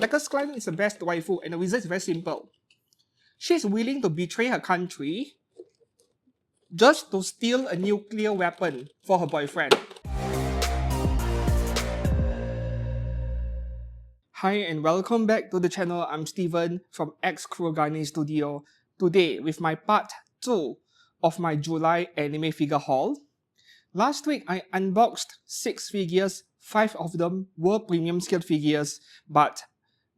Decker's client is the best waifu, and the reason is very simple. She's willing to betray her country just to steal a nuclear weapon for her boyfriend. Hi and welcome back to the channel. I'm Steven from X Kurogane Studio. Today with my part 2 of my July anime figure haul. Last week I unboxed 6 figures, 5 of them were premium scale figures, but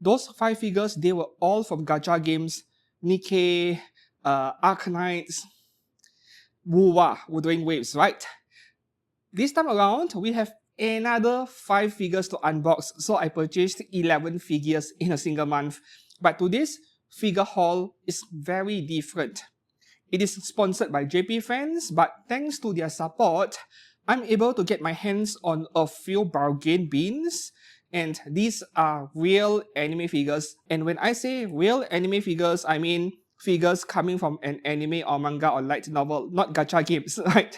those 5 figures, they were all from gacha games, Nikkei, Arknights, Wuwa, Wuthering Waves, right? This time around, we have another 5 figures to unbox, so I purchased 11 figures in a single month. But today's figure haul is very different. It is sponsored by JP Fans, but thanks to their support, I'm able to get my hands on a few bargain bins. And these are real anime figures. And when I say real anime figures, I mean figures coming from an anime or manga or light novel, not gacha games, right?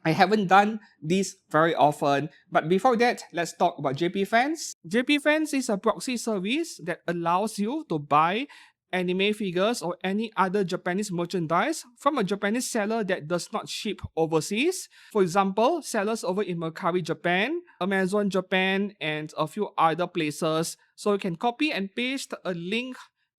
I haven't done this very often, but before that, let's talk about JP Fans. JP Fans is a proxy service that allows you to buy anime figures or any other Japanese merchandise from a Japanese seller that does not ship overseas. For example, sellers over in Mercari Japan, Amazon Japan, and a few other places. So you can copy and paste a link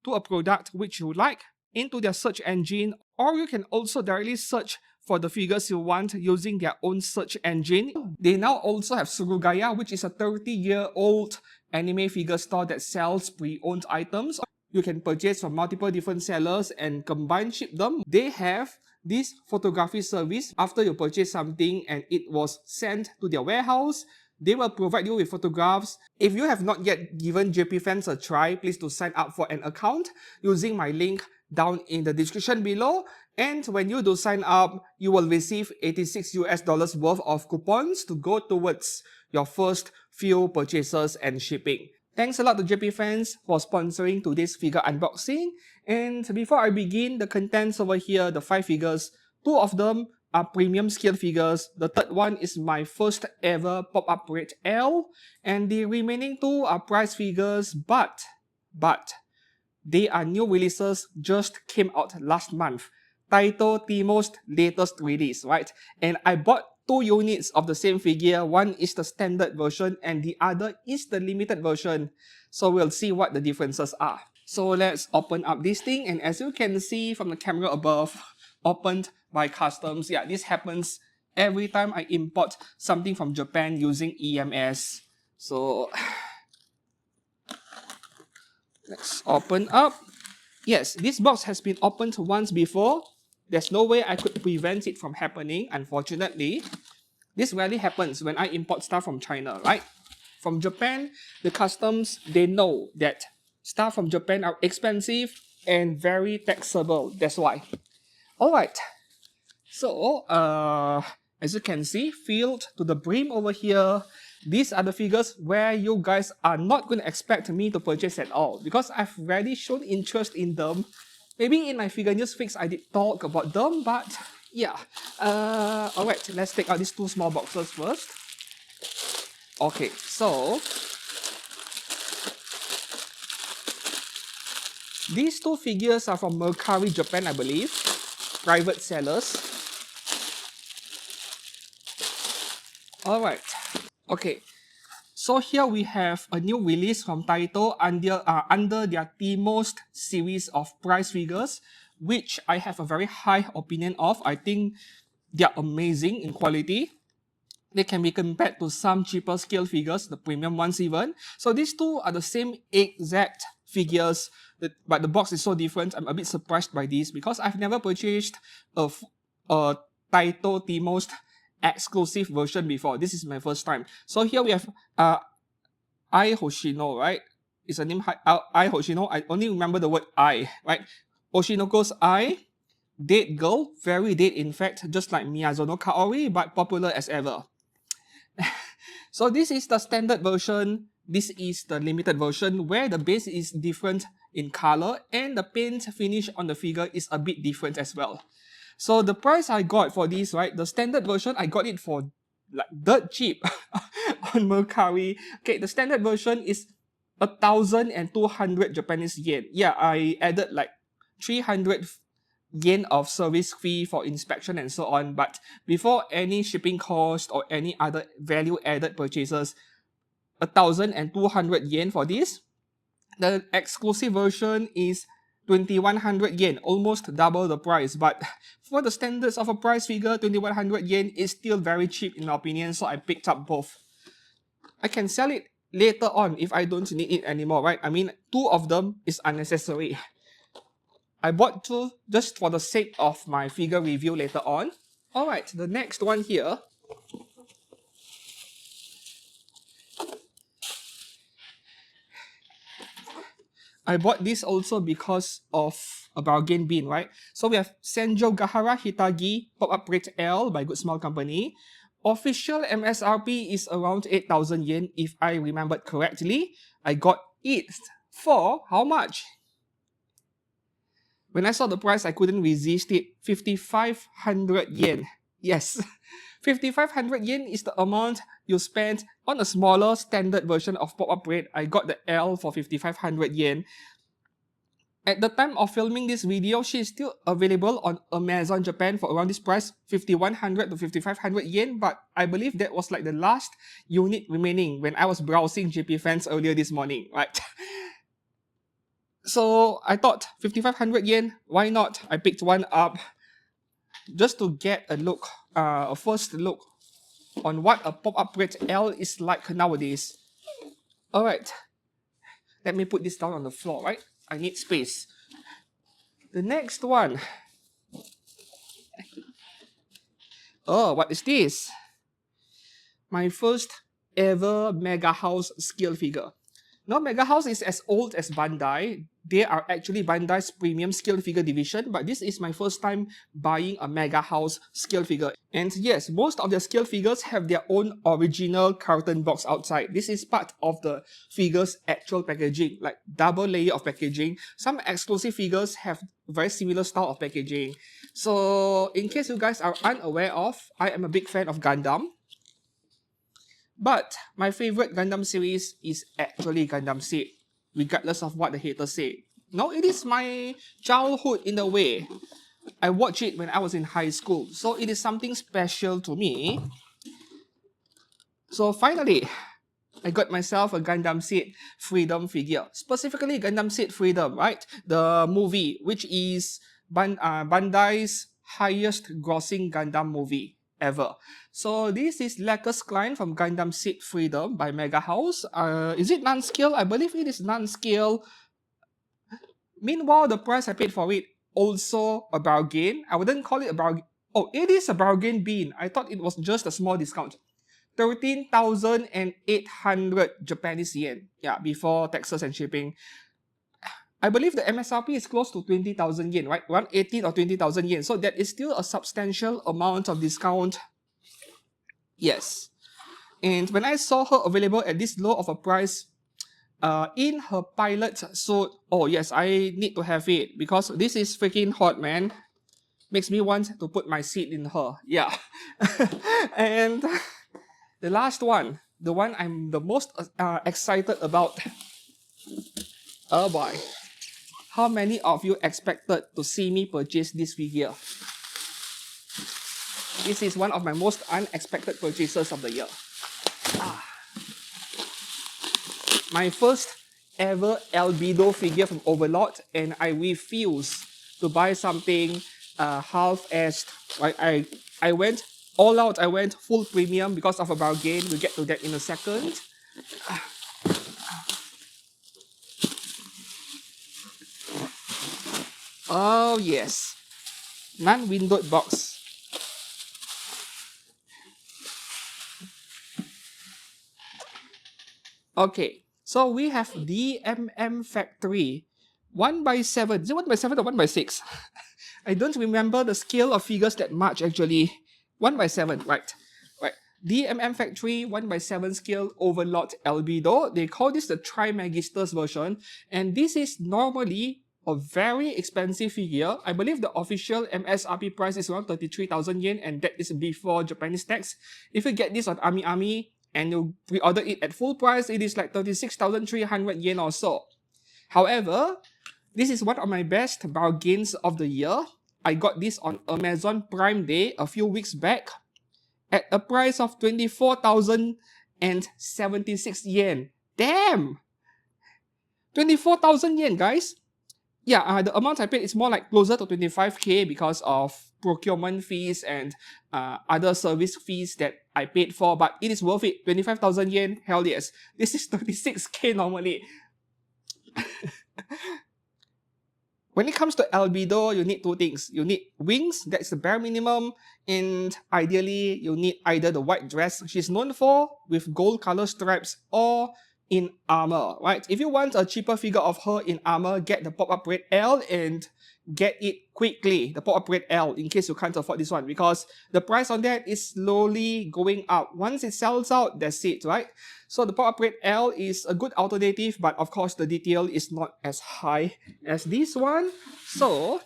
to a product which you like into their search engine, or you can also directly search for the figures you want using their own search engine. They now also have Surugaya, which is a 30-year-old anime figure store that sells pre-owned items. You can purchase from multiple different sellers and combine ship them. They have this photography service. After you purchase something and it was sent to their warehouse, they will provide you with photographs. If you have not yet given JP Fans a try, please do sign up for an account using my link down in the description below. And when you do sign up, you will receive $86 worth of coupons to go towards your first few purchases and shipping. Thanks a lot to JP Fans for sponsoring today's figure unboxing. And before I begin, the contents over here, the 5 figures, 2 of them are premium scale figures. The third one is my first ever pop-up rate L. And the remaining 2 are price figures, but they are new releases, just came out last month. Taito Timo's latest release, right? And I bought 2 units of the same figure. One is the standard version and the other is the limited version. So we'll see what the differences are. So let's open up this thing, and as you can see from the camera above, opened by customs. Yeah, this happens every time I import something from Japan using EMS. So let's open up. Yes, this box has been opened once before. There's no way I could prevent it from happening, unfortunately. This rarely happens when I import stuff from China, right? From Japan, the customs, they know that stuff from Japan are expensive and very taxable. That's why. Alright. So, as you can see, filled to the brim over here. These are the figures where you guys are not going to expect me to purchase at all, because I've already shown interest in them. Maybe in my figure news fix I did talk about them, but yeah. Alright, let's take out these 2 small boxes first. Okay, so these 2 figures are from Mercari Japan, I believe. Private sellers. Alright. Okay. So here we have a new release from Taito under their Timo's series of prize figures, which I have a very high opinion of. I think they are amazing in quality. They can be compared to some cheaper scale figures, the premium ones even. So these 2 are the same exact figures, but the box is so different. I'm a bit surprised by this because I've never purchased a Taito Timo's exclusive version before. This is my first time. So here we have Ai Hoshino, right? It's a name Ai Hoshino. I only remember the word I, right? Oshinoko's Ai, date girl, very date in fact, just like Miyazono Kaori, but popular as ever. So this is the standard version. This is the limited version where the base is different in color and the paint finish on the figure is a bit different as well. So the price I got for this, right, the standard version, I got it for like dirt cheap on Mercari. Okay, the standard version is 1,200 Japanese yen. Yeah, I added like 300 yen of service fee for inspection and so on. But before any shipping cost or any other value added purchases, 1,200 yen for this. The exclusive version is 2,100 yen, almost double the price. But for the standards of a price figure, 2,100 yen is still very cheap in my opinion, so I picked up both. I can sell it later on if I don't need it anymore, right? I mean, two of them is unnecessary. I bought two just for the sake of my figure review later on. Alright, the next one here. I bought this also because of a bargain bin, right? So we have Senjo Gahara Hitagi Pop-Up Rate L by Good Smile Company. Official MSRP is around 8,000 yen if I remembered correctly. I got it for how much? When I saw the price, I couldn't resist it. 5,500 yen. Yes, 5,500 yen is the amount you spend on a smaller standard version of Pop-Up Rate. I got the L for 5,500 yen. At the time of filming this video, she is still available on Amazon Japan for around this price, 5,100 to 5,500 yen, but I believe that was like the last unit remaining when I was browsing JP Fans earlier this morning, right? So I thought 5,500 yen, why not? I picked one up just to get a look, a first look on what a Pop-Up Rate L is like nowadays. Alright, let me put this down on the floor, right? I need space. The next one. Oh, what is this? My first ever Mega House scale figure. Now, Mega House is as old as Bandai. They are actually Bandai's premium scale figure division, but this is my first time buying a Mega House scale figure. And yes, most of their scale figures have their own original carton box outside. This is part of the figure's actual packaging, like double layer of packaging. Some exclusive figures have very similar style of packaging. So, in case you guys are unaware of, I am a big fan of Gundam. But my favorite Gundam series is actually Gundam Seed, regardless of what the haters say. No, it is my childhood in a way. I watched it when I was in high school, so it is something special to me. So finally, I got myself a Gundam Seed Freedom figure. Specifically Gundam Seed Freedom, right? The movie, which is Bandai's highest grossing Gundam movie ever. So this is Lacus Klein from Gundam Seed Freedom by Mega House. Is it non-scale? I believe it is non-scale. Meanwhile, the price I paid for it, also a bargain. I wouldn't call it a bargain. Oh, it is a bargain bin. I thought it was just a small discount. 13,800 Japanese yen. Yeah, before taxes and shipping. I believe the MSRP is close to 20,000 yen, right? Around 18 or 20,000 yen. So that is still a substantial amount of discount. Yes. And when I saw her available at this low of a price, in her pilot suit, oh yes, I need to have it because this is freaking hot, man. Makes me want to put my seat in her. Yeah. And the last one, the one I'm the most excited about. Oh boy. How many of you expected to see me purchase this figure? This is one of my most unexpected purchases of the year. My first ever Albedo figure from Overlord, and I refuse to buy something half-assed. I went all out, I went full premium because of a bargain. We'll get to that in a second. Oh yes, non-windowed box. Okay, so we have DMM Factory 1x7. Is it 1x7 or 1x6? I don't remember the scale of figures that much actually. 1x7, right. DMM Factory 1x7 scale Overlord Albedo. They call this the Trimagisters version, and this is normally a very expensive figure. I believe the official MSRP price is around 33,000 yen, and that is before Japanese tax. If you get this on AmiAmi, and you pre-order it at full price, it is like 36,300 yen or so. However, this is one of my best bargains of the year. I got this on Amazon Prime Day a few weeks back at a price of 24,076 yen. Damn! 24,000 yen, guys. Yeah, the amount I paid is more like closer to 25k because of procurement fees and other service fees that I paid for, but it is worth it. 25,000 yen, hell yes. This is 36k normally. When it comes to Albedo, you need two things. You need wings, that's the bare minimum, and ideally, you need either the white dress she's known for with gold color stripes or in armor, right? If you want a cheaper figure of her in armor, get the pop-up red L and get it quickly, the pop-up red L, in case you can't afford this one, because the price on that is slowly going up. Once it sells out, that's it, right? So the pop-up red L is a good alternative, but of course the detail is not as high as this one. So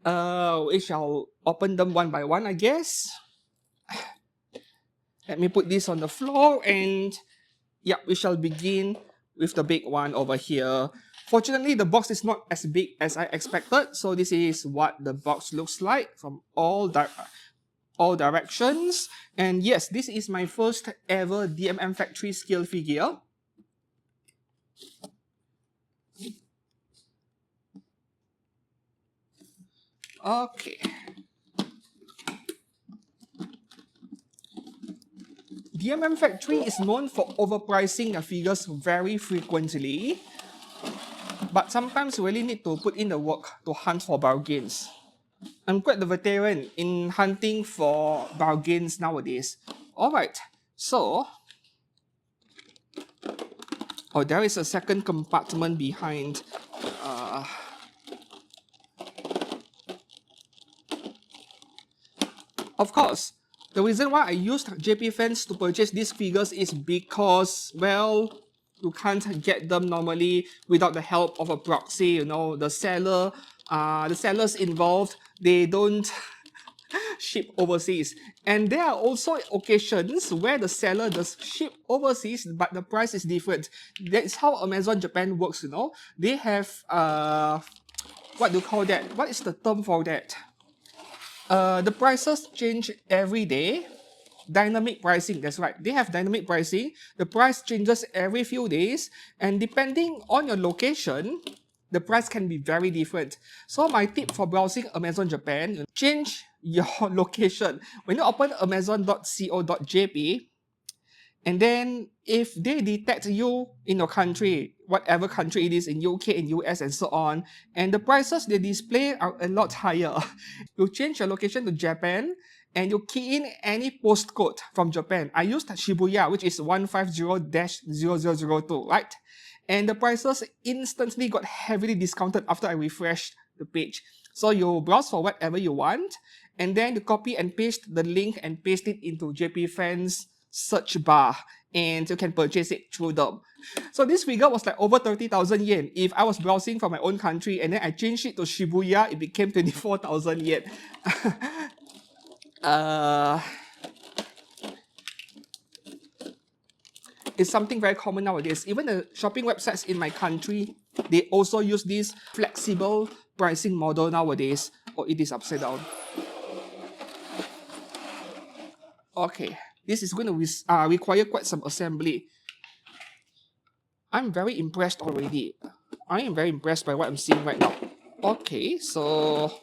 we shall open them one by one, I guess. Let me put this on the floor, and yeah, we shall begin with the big one over here. Fortunately, the box is not as big as I expected, so this is what the box looks like from all directions. And yes, this is my first ever DMM factory scale figure. Okay. DMM Factory is known for overpricing their figures very frequently, but sometimes you really need to put in the work to hunt for bargains. I'm quite the veteran in hunting for bargains nowadays. Alright, so... oh, there is a second compartment behind. Of course, the reason why I used JP Fans to purchase these figures is because, well, you can't get them normally without the help of a proxy. You know, the sellers involved, they don't ship overseas. And there are also occasions where the seller does ship overseas, but the price is different. That's how Amazon Japan works, you know. They have, what do you call that? What is the term for that? The prices change every day. Dynamic pricing, that's right. They have dynamic pricing. The price changes every few days, and depending on your location, the price can be very different. So my tip for browsing Amazon Japan, change your location. When you open amazon.co.jp, and then if they detect you in your country, whatever country it is, in UK, in US, and so on, and the prices they display are a lot higher, you change your location to Japan, and you key in any postcode from Japan. I used Shibuya, which is 150-0002, right? And the prices instantly got heavily discounted after I refreshed the page. So you browse for whatever you want, and then you copy and paste the link and paste it into JP Fans search bar, and you can purchase it through them. So this figure was like over 30,000 yen. If I was browsing from my own country and then I changed it to Shibuya, it became 24,000 yen. It's something very common nowadays. Even the shopping websites in my country, they also use this flexible pricing model nowadays. Oh, it is upside down. Okay, this is going to require quite some assembly. I'm very impressed already. I am very impressed by what I'm seeing right now. Okay, so...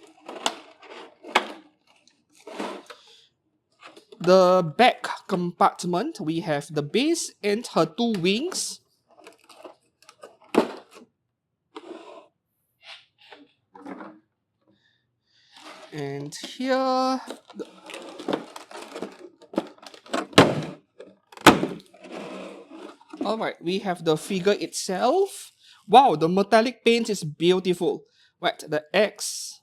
the back compartment, we have the base and her two wings. And here... alright, we have the figure itself. Wow, the metallic paint is beautiful. Right, the X.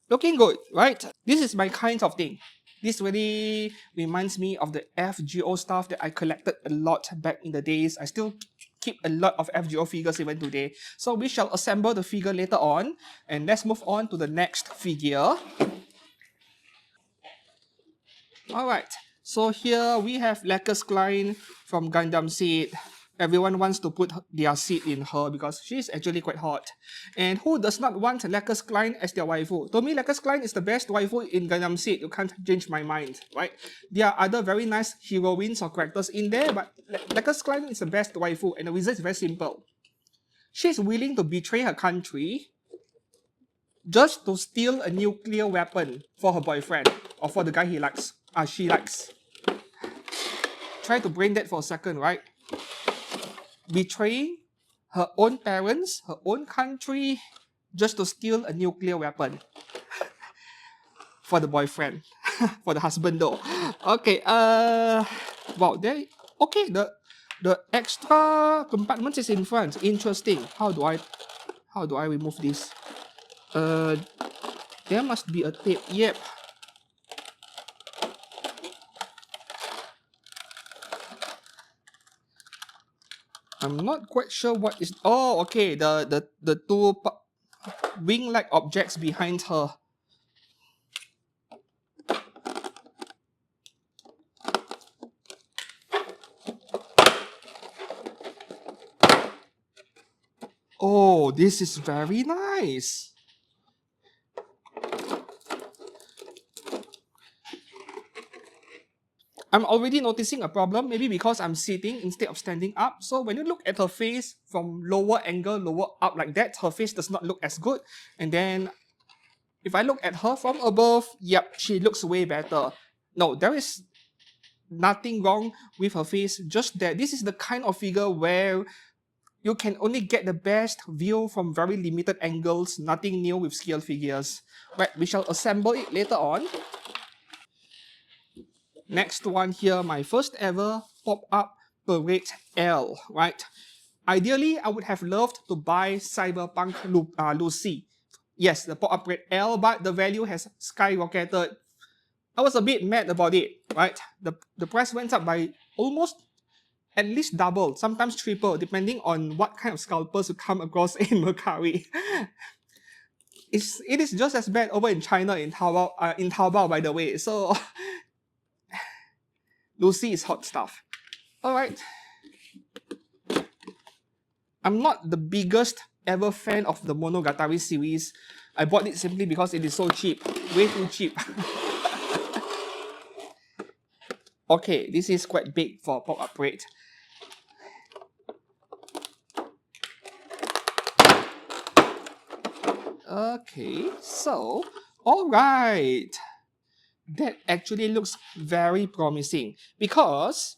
Looking good, right? This is my kind of thing. This really reminds me of the FGO stuff that I collected a lot back in the days. I still keep a lot of FGO figures even today. So we shall assemble the figure later on. And let's move on to the next figure. Alright, So here we have Lekker's Klein from Gundam Seed. Everyone wants to put their seed in her because she's actually quite hot. And who does not want Lekker's Klein as their waifu? To me, Lekker's Klein is the best waifu in Gundam Seed. You can't change my mind, right? There are other very nice heroines or characters in there, but Lekker's Klein is the best waifu, and the reason is very simple. She's willing to betray her country just to steal a nuclear weapon for her boyfriend or for the guy she likes. Try to brain that for a second, right? Betraying her own parents, her own country, just to steal a nuclear weapon for the boyfriend, for the husband though. Okay, wow, okay, the extra compartment is in front. Interesting. How do I remove this? There must be a tape. Yep. I'm not quite sure what is. Oh, okay. The two wing-like objects behind her. Oh, this is very nice. I'm already noticing a problem, maybe because I'm sitting instead of standing up. So when you look at her face from lower angle, lower up like that, her face does not look as good. And then if I look at her from above, yep, she looks way better. No, there is nothing wrong with her face, just that this is the kind of figure where you can only get the best view from very limited angles, nothing new with scale figures. Right, we shall assemble it later on. Next one here, my first ever pop-up Parade L, right? Ideally, I would have loved to buy Cyberpunk Lucy. Yes, the pop-up Parade L, but the value has skyrocketed. I was a bit mad about it, right? The price went up by almost at least double, sometimes triple, depending on what kind of scalpers you come across in Mercari. It is just as bad over in China in Taobao, by the way. So Lucy is hot stuff. Alright. I'm not the biggest ever fan of the Monogatari series. I bought it simply because it is so cheap. Way too cheap. Okay, this is quite big for a pop-up rate. Okay, so, alright. That actually looks very promising because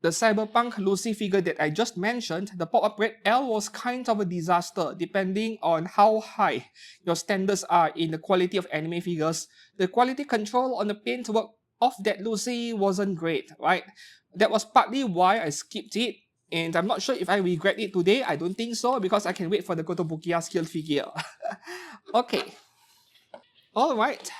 the Cyberpunk Lucy figure that I just mentioned, the pop-up Red L was kind of a disaster depending on how high your standards are in the quality of anime figures. The quality control on the paintwork of that Lucy wasn't great, right? That was partly why I skipped it, and I'm not sure if I regret it today. I don't think so because I can wait for the Kotobukiya scale figure. Okay. Alright.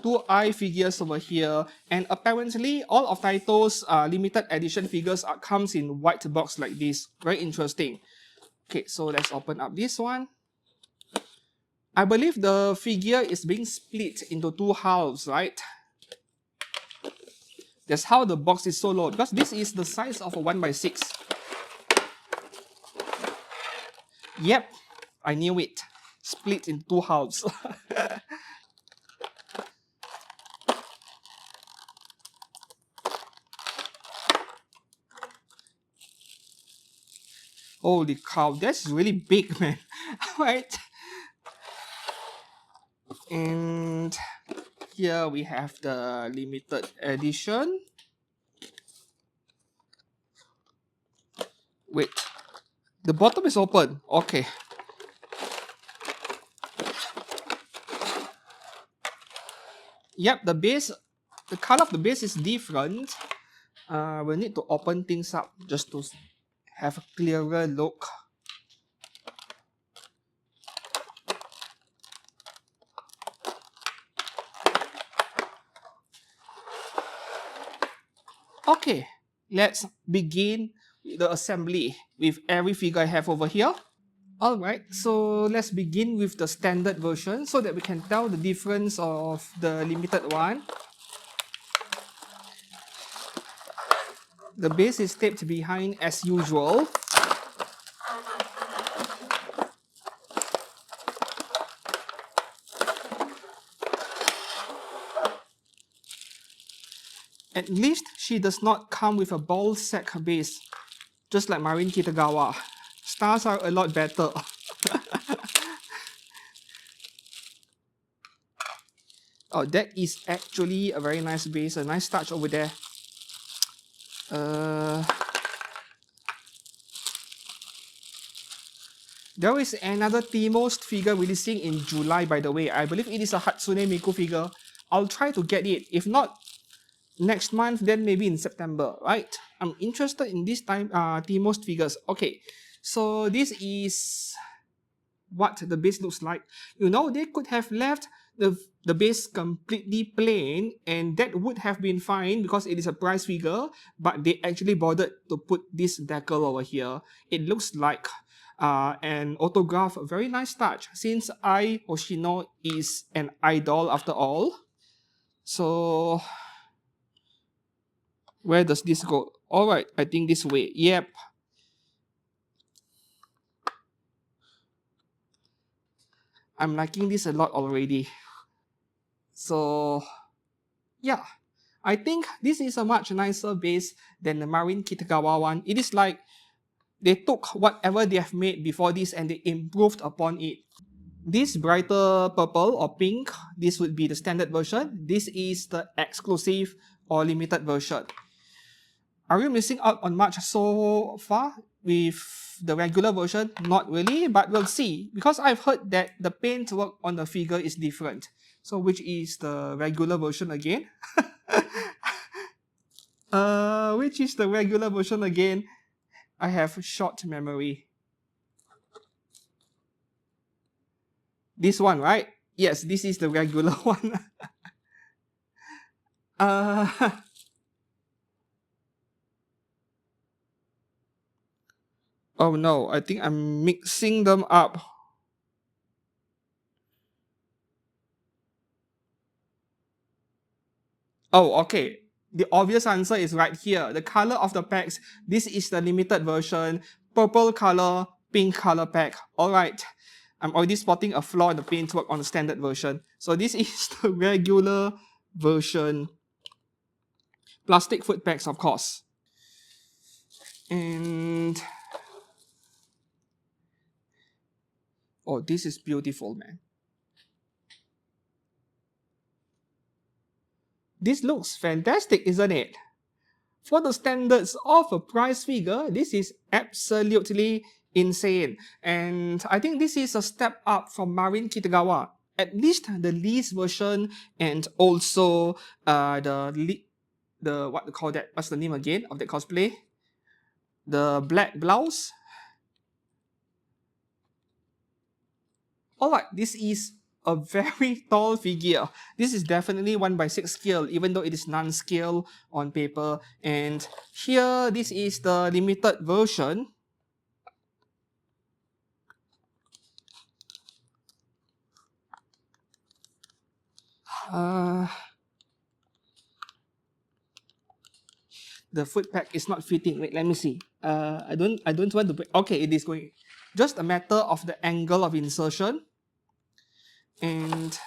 Two eye figures over here, and apparently all of Taito's limited edition figures comes in white box like this. Very interesting. Okay, so let's open up this one. I believe the figure is being split into two halves, right? That's how the box is so low, because this is the size of a 1x6. Yep, I knew it. Split in two halves. Holy cow, that's really big, man. Alright. And here we have the limited edition. Wait, the bottom is open. Okay. Yep, the color of the base is different. We need to open things up just to have a clearer look. Okay, let's begin the assembly with every figure I have over here. Alright, so let's begin with the standard version so that we can tell the difference of the limited one. The base is taped behind as usual. At least she does not come with a ball sack base, just like Marin Kitagawa. Stars are a lot better. Oh, that is actually a very nice base, a nice touch over there. There is another T-Most figure releasing in July, by the way. I believe it is a Hatsune Miku figure. I'll try to get it. If not next month, then maybe in September, right? I'm interested in this time T-Most figures. Okay, so this is what the base looks like. You know, they could have left the base completely plain, and that would have been fine because it is a prize figure, but they actually bothered to put this decal over here. It looks like an autograph, a very nice touch, since Ai Hoshino is an idol after all. So where does this go? Alright, I think this way. Yep. I'm liking this a lot already. So yeah, I think this is a much nicer base than the Marin Kitagawa one. It is like they took whatever they have made before this and they improved upon it. This brighter purple or pink, this would be the standard version. This is the exclusive or limited version. Are you missing out on much so far with the regular version? Not really, but we'll see. Because I've heard that the paintwork on the figure is different. So which is the regular version again? Which is the regular version again? I have short memory. This one, right? Yes, this is the regular one. Oh no, I think I'm mixing them up. Oh, okay. The obvious answer is right here. The color of the packs, this is the limited version. Purple color, pink color pack. Alright. I'm already spotting a flaw in the paintwork on the standard version. So this is the regular version. Plastic foot packs, of course. And oh, this is beautiful, man. This looks fantastic, isn't it? For the standards of a prize figure, this is absolutely insane. And I think this is a step up from Marin Kitagawa. At least the least version and also the what they call that? What's the name again of that cosplay? The black blouse. Alright, this is a very tall figure. This is definitely 1/6 scale, even though it is non-scale on paper. And here, this is the limited version. The foot pack is not fitting. Wait, let me see. I don't want to break. Okay, it is going. Just a matter of the angle of insertion. And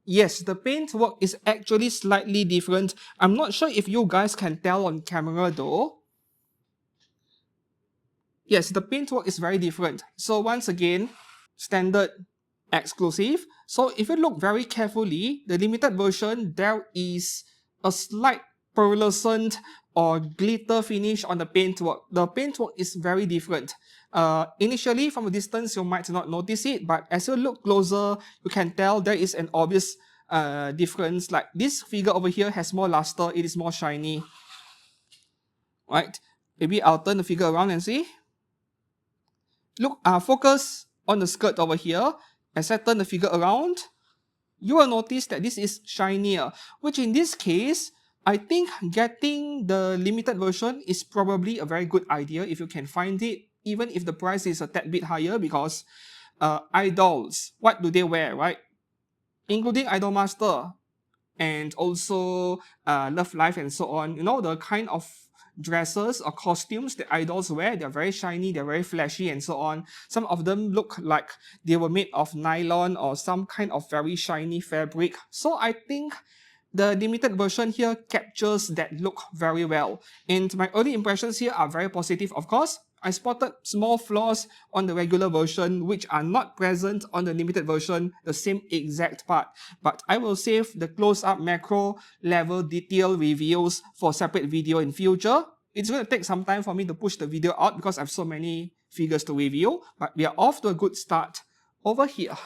yes, the paintwork is actually slightly different. I'm not sure if you guys can tell on camera though. Yes, the paintwork is very different. So once again, standard, exclusive. So if you look very carefully, the limited version, there is a slight pearlescent or glitter finish on the paintwork. The paintwork is very different. Initially, from a distance, you might not notice it, but as you look closer, you can tell there is an obvious difference. Like this figure over here has more luster, it is more shiny. Right? Maybe I'll turn the figure around and see. Look, focus on the skirt over here. As I turn the figure around, you will notice that this is shinier, which in this case, I think getting the limited version is probably a very good idea if you can find it, even if the price is a tad bit higher, because idols, what do they wear, right? Including Idolmaster. and also love life and so on. You know, the kind of dresses or costumes that idols wear, they're very shiny, they're very flashy and so on. Some of them look like they were made of nylon or some kind of very shiny fabric. So I think the limited version here captures that look very well. And my early impressions here are very positive, of course. I spotted small flaws on the regular version which are not present on the limited version, the same exact part. But I will save the close-up macro level detail reviews for separate video in future. It's going to take some time for me to push the video out because I have so many figures to review, but we are off to a good start over here.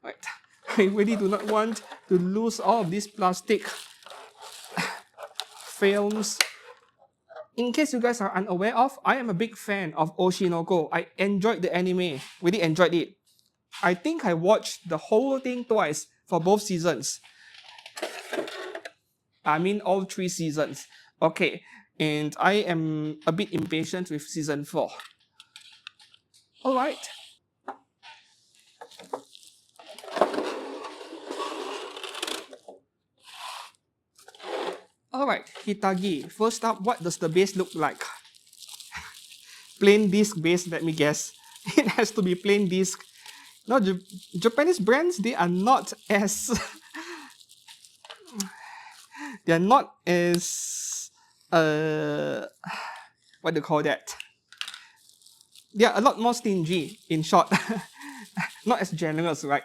Right. I really do not want to lose all of these plastic films. In case you guys are unaware of, I am a big fan of Oshinoko. I enjoyed the anime, really enjoyed it. I think I watched the whole thing twice for both seasons. I mean all 3 seasons. Okay, and I am a bit impatient with season 4. Alright. Alright, Hitagi. First up, what does the base look like? Plain disc base, let me guess. It has to be plain disc. No, Japanese brands, they are not as... they are not as... what do you call that? They are a lot more stingy, in short. Not as generous, right?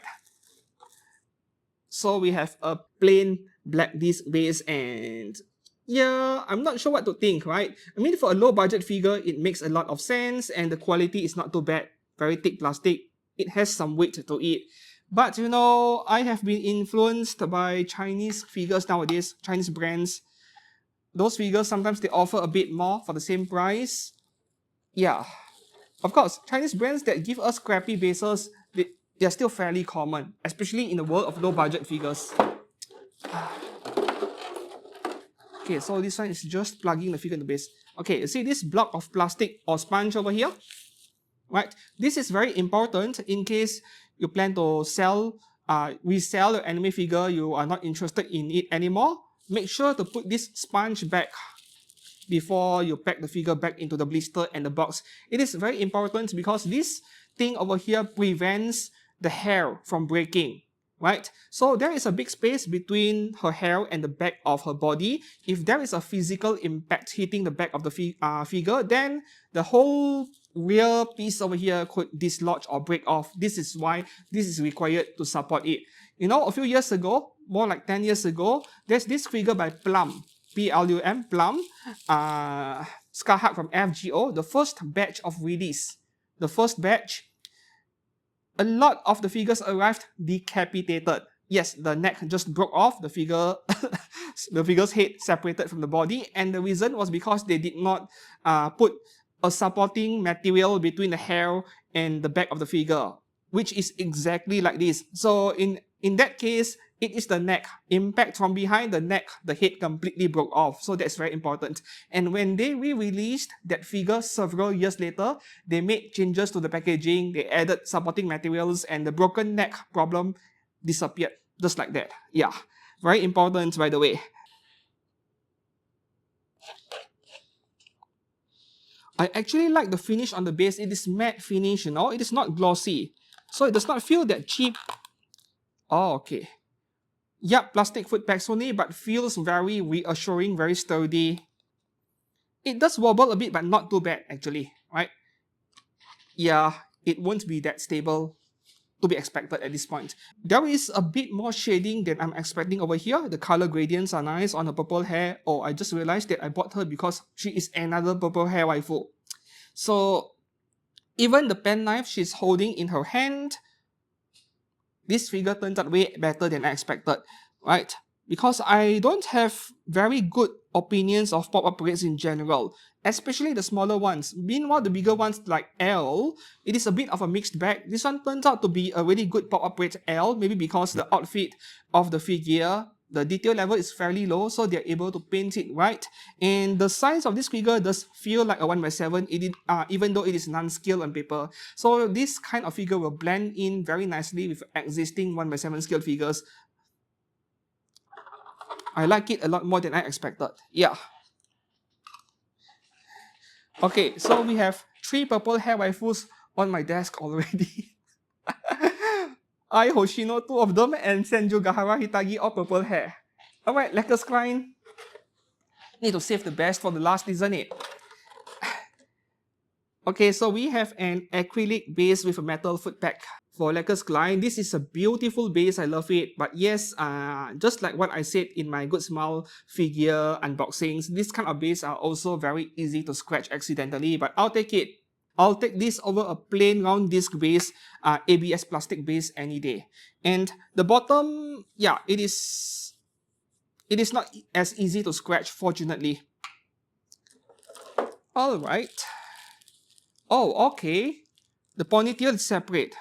So we have a plain black disc base and yeah, I'm not sure what to think, right? I mean, for a low budget figure, it makes a lot of sense and the quality is not too bad. Very thick plastic. It has some weight to it. But you know, I have been influenced by Chinese figures nowadays, Chinese brands. Those figures, sometimes they offer a bit more for the same price. Yeah. Of course, Chinese brands that give us crappy bases, they're still fairly common, especially in the world of low budget figures. Okay, so this one is just plugging the figure in the base. Okay, you see this block of plastic or sponge over here? Right, this is very important in case you plan to resell your anime figure, you are not interested in it anymore. Make sure to put this sponge back before you pack the figure back into the blister and the box. It is very important because this thing over here prevents the hair from breaking, right? So there is a big space between her hair and the back of her body. If there is a physical impact hitting the back of the figure, then the whole rear piece over here could dislodge or break off. This is why this is required to support it. You know, a few years ago, more like 10 years ago, there's this figure by Plum, P-L-U-M, Plum, Scarhawk from FGO, the first batch of release. The first batch, a lot of the figures arrived decapitated. Yes, the neck just broke off, the figure's head separated from the body, and the reason was because they did not put a supporting material between the hair and the back of the figure, which is exactly like this. So in that case, it is the neck. Impact from behind the neck, the head completely broke off. So that's very important. And when they re-released that figure several years later, they made changes to the packaging, they added supporting materials, and the broken neck problem disappeared. Just like that. Yeah. Very important, by the way. I actually like the finish on the base. It is matte finish, you know. It is not glossy. So it does not feel that cheap. Oh, okay. Yep, plastic foot pegs only, but feels very reassuring, very sturdy. It does wobble a bit, but not too bad, actually, right? Yeah, it won't be that stable to be expected at this point. There is a bit more shading than I'm expecting over here. The color gradients are nice on her purple hair. Oh, I just realized that I bought her because she is another purple hair waifu. So, even the penknife she's holding in her hand, this figure turns out way better than I expected, right? Because I don't have very good opinions of pop-up braids in general, especially the smaller ones. Meanwhile, the bigger ones like L, it is a bit of a mixed bag. This one turns out to be a really good pop-up braid L, maybe because the outfit of the figure, the detail level is fairly low, so they're able to paint it right. And the size of this figure does feel like a 1x7, even though it is non-scale on paper. So this kind of figure will blend in very nicely with existing 1x7 scale figures. I like it a lot more than I expected. Yeah. Okay, so we have 3 purple hair waifus on my desk already. I Hoshino, 2 of them, and Senju Gahara Hitagi, all purple hair. Alright, Lekker's Klein. Need to save the best for the last, isn't it? Okay, so we have an acrylic base with a metal foot pack. For Lekker's Klein, this is a beautiful base, I love it. But yes, just like what I said in my Good Smile figure unboxings, this kind of base are also very easy to scratch accidentally, but I'll take it. I'll take this over a plain round disc base, ABS plastic base any day. And the bottom, yeah, it is not as easy to scratch, fortunately. Alright. Oh, okay. The ponytail is separate.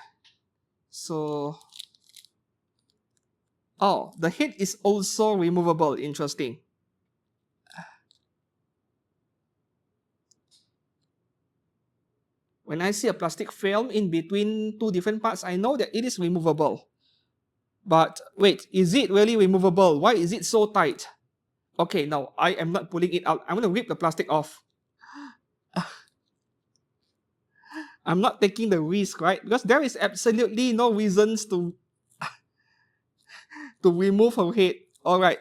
So, oh, the head is also removable. Interesting. When I see a plastic film in between 2 different parts, I know that it is removable. But wait, is it really removable? Why is it so tight? Okay, no, I am not pulling it out. I'm going to rip the plastic off. I'm not taking the risk, right? Because there is absolutely no reasons to remove her head. Alright.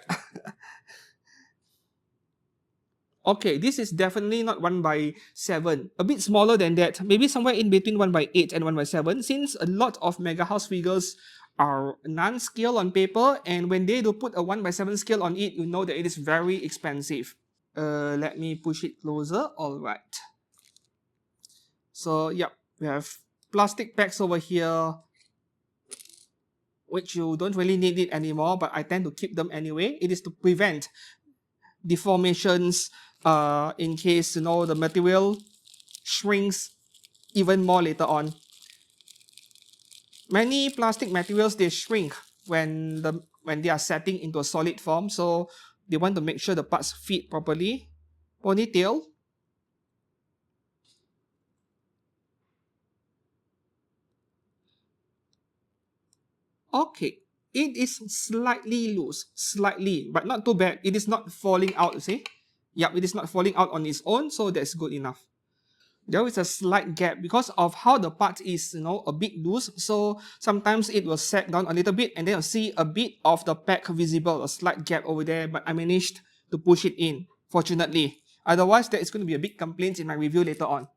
Okay, this is definitely not 1/7. A bit smaller than that. Maybe somewhere in between 1/8 and 1/7, since a lot of Mega House figures are non-scale on paper, and when they do put a 1/7 scale on it, you know that it is very expensive. Let me push it closer. Alright. So, yep, we have plastic packs over here, which you don't really need it anymore, but I tend to keep them anyway. It is to prevent deformations in case, you know, the material shrinks even more later on. Many plastic materials, they shrink when they are setting into a solid form, so they want to make sure the parts fit properly. Ponytail. Okay, it is slightly loose, slightly, but not too bad. It is not falling out, you see? Yep, it is not falling out on its own, so that's good enough. There is a slight gap because of how the part is, you know, a bit loose, so sometimes it will sag down a little bit and then you'll see a bit of the pack visible, a slight gap over there, but I managed to push it in, fortunately. Otherwise, there is going to be a big complaint in my review later on.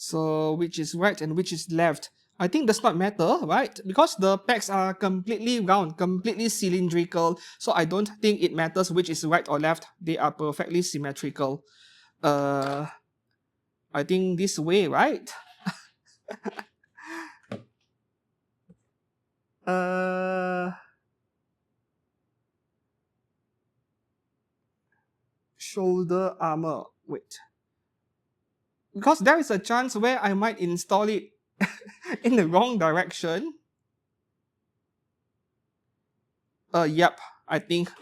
So, which is right and which is left? I think does not matter, right? Because the packs are completely round, completely cylindrical, so I don't think it matters which is right or left. They are perfectly symmetrical. I think this way, right? Shoulder armor. Wait. Because there is a chance where I might install it in the wrong direction. Yep, I think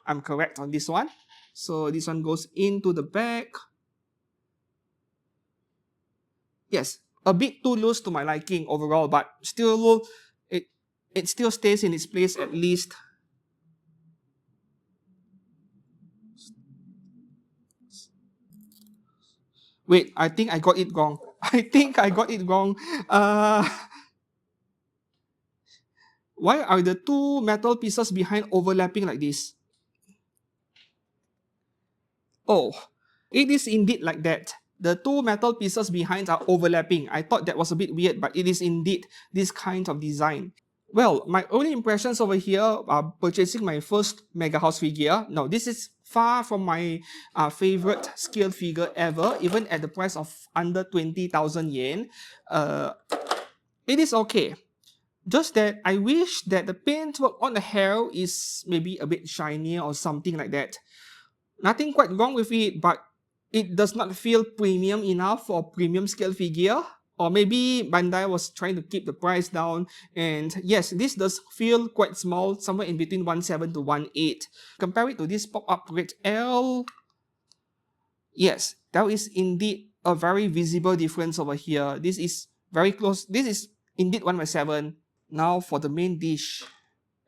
I'm correct on this one. So this one goes into the back. Yes, a bit too loose to my liking overall, but still, it still stays in its place at least. Wait, I think I got it wrong. I think I got it wrong. Why are the 2 metal pieces behind overlapping like this? Oh, it is indeed like that. The 2 metal pieces behind are overlapping. I thought that was a bit weird, but it is indeed this kind of design. Well, my early impressions over here are purchasing my first Mega House figure. Now, this is far from my favorite scale figure ever, even at the price of under 20,000 yen. It is okay. Just that I wish that the paintwork on the hair is maybe a bit shinier or something like that. Nothing quite wrong with it, but it does not feel premium enough for a premium scale figure. Or maybe Bandai was trying to keep the price down. And yes, this does feel quite small, somewhere in between 1/7 to 1/8. Compare it to this pop-up Great L. Yes, there is indeed a very visible difference over here. This is very close. This is indeed 1/7. Now for the main dish.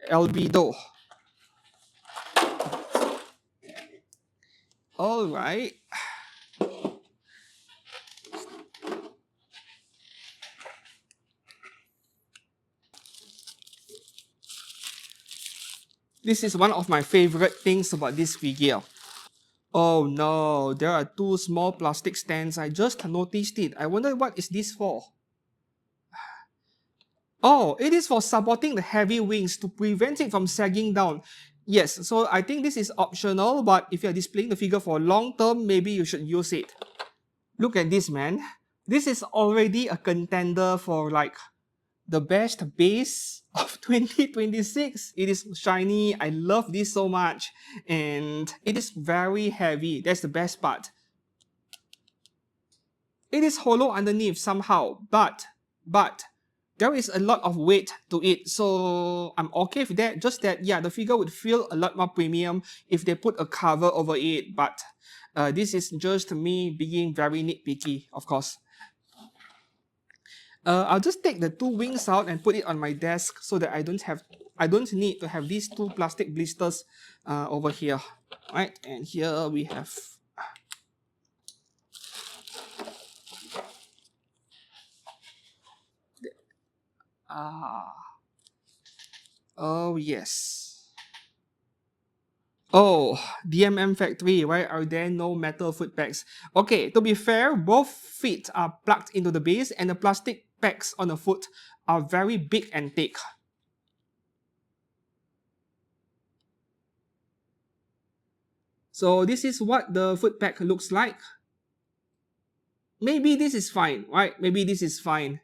Albedo. Alright. This is one of my favorite things about this figure. Oh no, there are two small plastic stands. I just noticed it. I wonder what is this for? Oh, it is for supporting the heavy wings to prevent it from sagging down. Yes, so I think this is optional, but if you're displaying the figure for long term, maybe you should use it. Look at this, man. This is already a contender for like the best base of 2026. It is shiny. I love this so much. And it is very heavy. That's the best part. It is hollow underneath somehow, but there is a lot of weight to it, so I'm okay with that. Just that, yeah, the figure would feel a lot more premium if they put a cover over it, but this is just me being very nitpicky, of course. I'll just take the two wings out and put it on my desk so that I don't need to have these two plastic blisters over here. Right, and here we have oh yes. Oh, DMM factory, why are there no metal foot pegs? Okay, to be fair, both feet are plugged into the base and the plastic pegs on the foot are very big and thick. So this is what the foot peg looks like. Maybe this is fine, right? Maybe this is fine.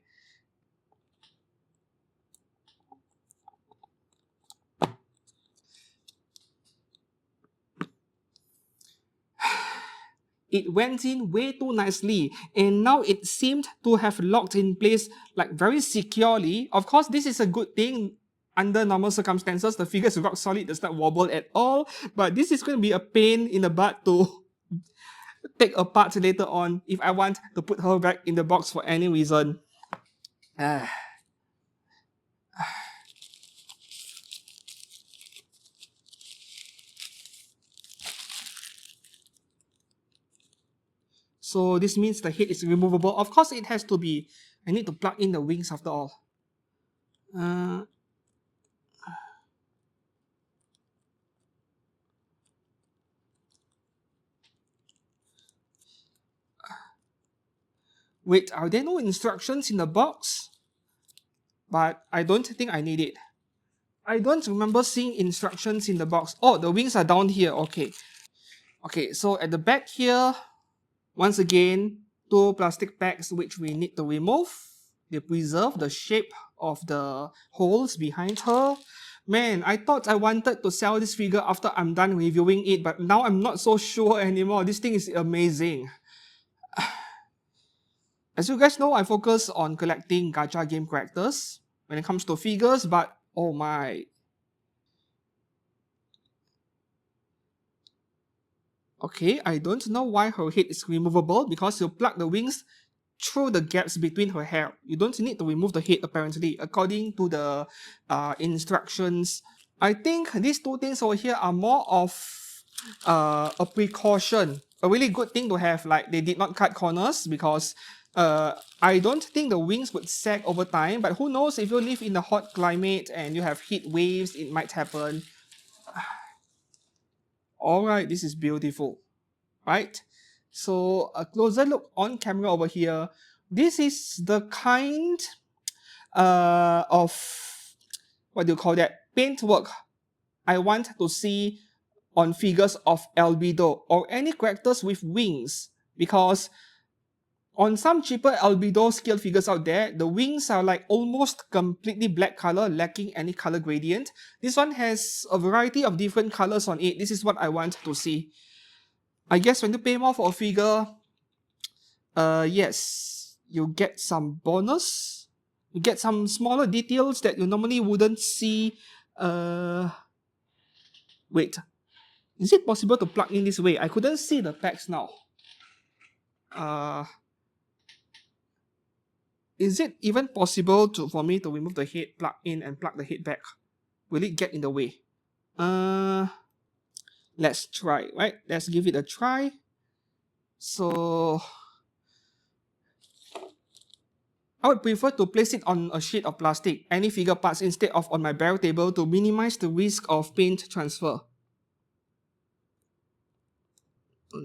It went in way too nicely, and now it seemed to have locked in place like very securely. Of course, this is a good thing. Under normal circumstances, the figure is rock solid, does not wobble at all, but this is going to be a pain in the butt to take apart later on if I want to put her back in the box for any reason. So this means the head is removable. Of course, it has to be. I need to plug in the wings after all. Wait, are there no instructions in the box? But I don't think I need it. I don't remember seeing instructions in the box. Oh, the wings are down here. Okay. Okay, so at the back here, once again, two plastic bags which we need to remove. They preserve the shape of the holes behind her. Man, I thought I wanted to sell this figure after I'm done reviewing it, but now I'm not so sure anymore. This thing is amazing. As you guys know, I focus on collecting gacha game characters when it comes to figures, but oh my. Okay, I don't know why her head is removable because you plug the wings through the gaps between her hair. You don't need to remove the head apparently, according to the instructions. I think these two things over here are more of a precaution. A really good thing to have, like they did not cut corners because I don't think the wings would sag over time, but who knows, if you live in a hot climate and you have heat waves, it might happen. Alright, this is beautiful. Right? So a closer look on camera over here. This is the kind of, what do you call that, paintwork I want to see on figures of Albedo or any characters with wings, because on some cheaper Albedo scale figures out there, the wings are like almost completely black color, lacking any color gradient. This one has a variety of different colors on it. This is what I want to see. I guess when you pay more for a figure, yes, you get some bonus. You get some smaller details that you normally wouldn't see. Wait, is it possible to plug in this way? I couldn't see the packs now. Is it even possible for me to remove the head, plug in, and plug the head back will it get in the way? Let's try, right? Let's give it a try. So I would prefer to place it on a sheet of plastic, any figure parts, instead of on my barrel table to minimize the risk of paint transfer.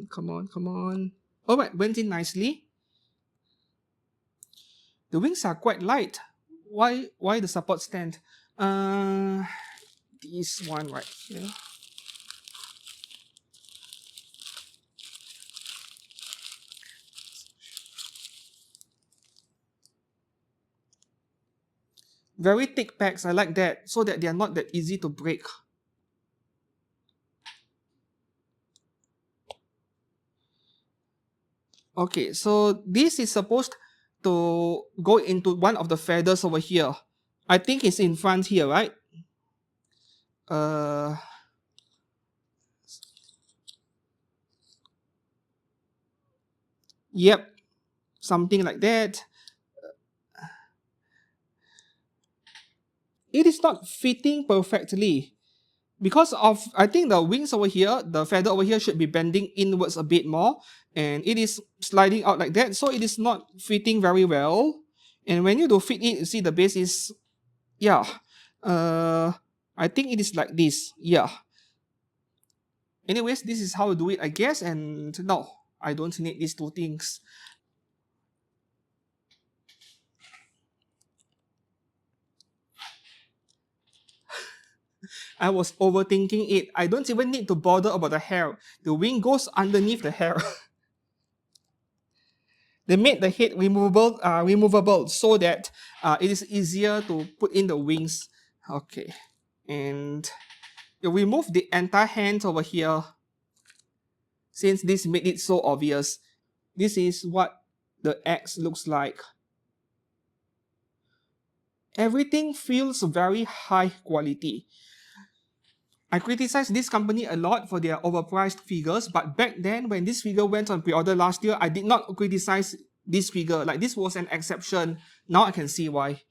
Come on, come on. Alright, went in nicely. The wings are quite light. Why the support stand? This one right here. Very thick packs, I like that, so that they are not that easy to break. Okay, so this is supposed to go into one of the feathers over here. I think it's in front here, right? Yep, something like that. It is not fitting perfectly. Because of, I think the wings over here, the feather over here should be bending inwards a bit more. And it is sliding out like that. So it is not fitting very well. And when you do fit it, you see the base is, yeah. I think it is like this. Yeah. Anyways, this is how I do it, I guess. And no, I don't need these two things. I was overthinking it. I don't even need to bother about the hair. The wing goes underneath the hair. They made the head removable so that it is easier to put in the wings. Okay. And you remove the entire hand over here. Since this made it so obvious. This is what the X looks like. Everything feels very high quality. I criticize this company a lot for their overpriced figures, but back then when this figure went on pre-order last year, I did not criticize this figure. Like, this was an exception. Now I can see why.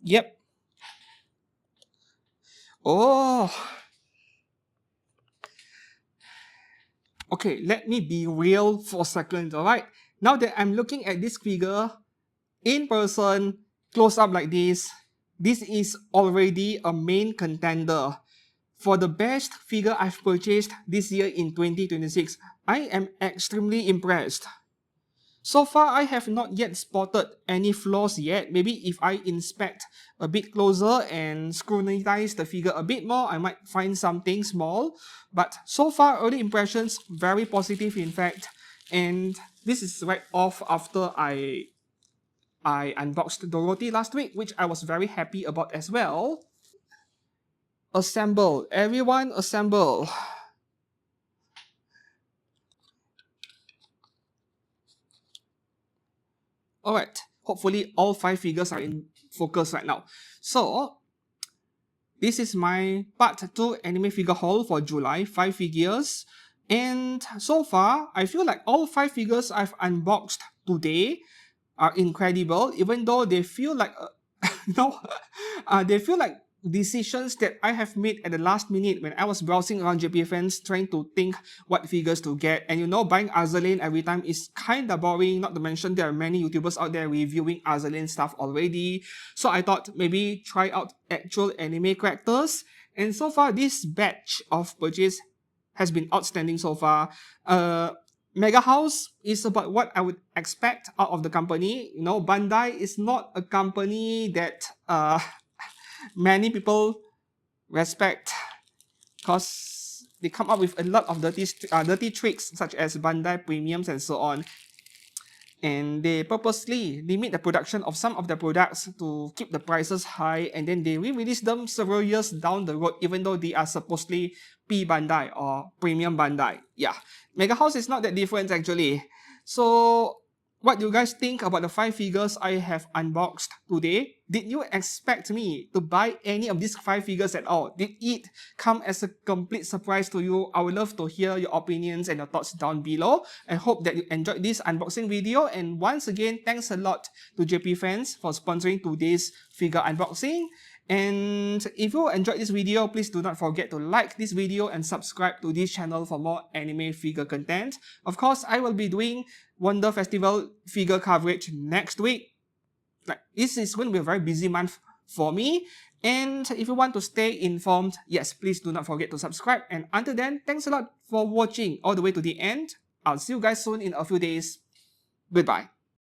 Yep. Oh. Okay, let me be real for a second, alright? Now that I'm looking at this figure in person, close up like this is already a main contender for the best figure I've purchased this year in 2026. I am extremely impressed. So far, I have not yet spotted any flaws yet. Maybe if I inspect a bit closer and scrutinize the figure a bit more, I might find something small. But so far, early impressions, very positive in fact. And this is right off after I unboxed Dorothy last week, which I was very happy about as well. Assemble. Everyone assemble. Alright, hopefully all 5 figures are in focus right now. So, this is my part 2 anime figure haul for July, 5 figures. And so far, I feel like all 5 figures I've unboxed today are incredible, even though they feel like they feel like decisions that I have made at the last minute when I was browsing around JPFNs trying to think what figures to get. And buying Azalane every time is kind of boring, not to mention there are many YouTubers out there reviewing Azalane stuff already. So I thought maybe try out actual anime characters. And so far, this batch of purchase has been outstanding so far. Mega House is about what I would expect out of the company. Bandai is not a company that many people respect because they come up with a lot of dirty tricks such as Bandai Premiums and so on. And they purposely limit the production of some of their products to keep the prices high, and then they re-release them several years down the road even though they are supposedly P Bandai or Premium Bandai. Yeah, Mega House is not that different actually. So what do you guys think about the 5 figures I have unboxed today? Did you expect me to buy any of these 5 figures at all? Did it come as a complete surprise to you? I would love to hear your opinions and your thoughts down below. I hope that you enjoyed this unboxing video, and once again, thanks a lot to JP Fans for sponsoring today's figure unboxing. And if you enjoyed this video, please do not forget to like this video and subscribe to this channel for more anime figure content. Of course, I will be doing Wonder Festival figure coverage next week. This is going to be a very busy month for me. And if you want to stay informed, yes, please do not forget to subscribe. And until then, thanks a lot for watching all the way to the end. I'll see you guys soon in a few days. Goodbye.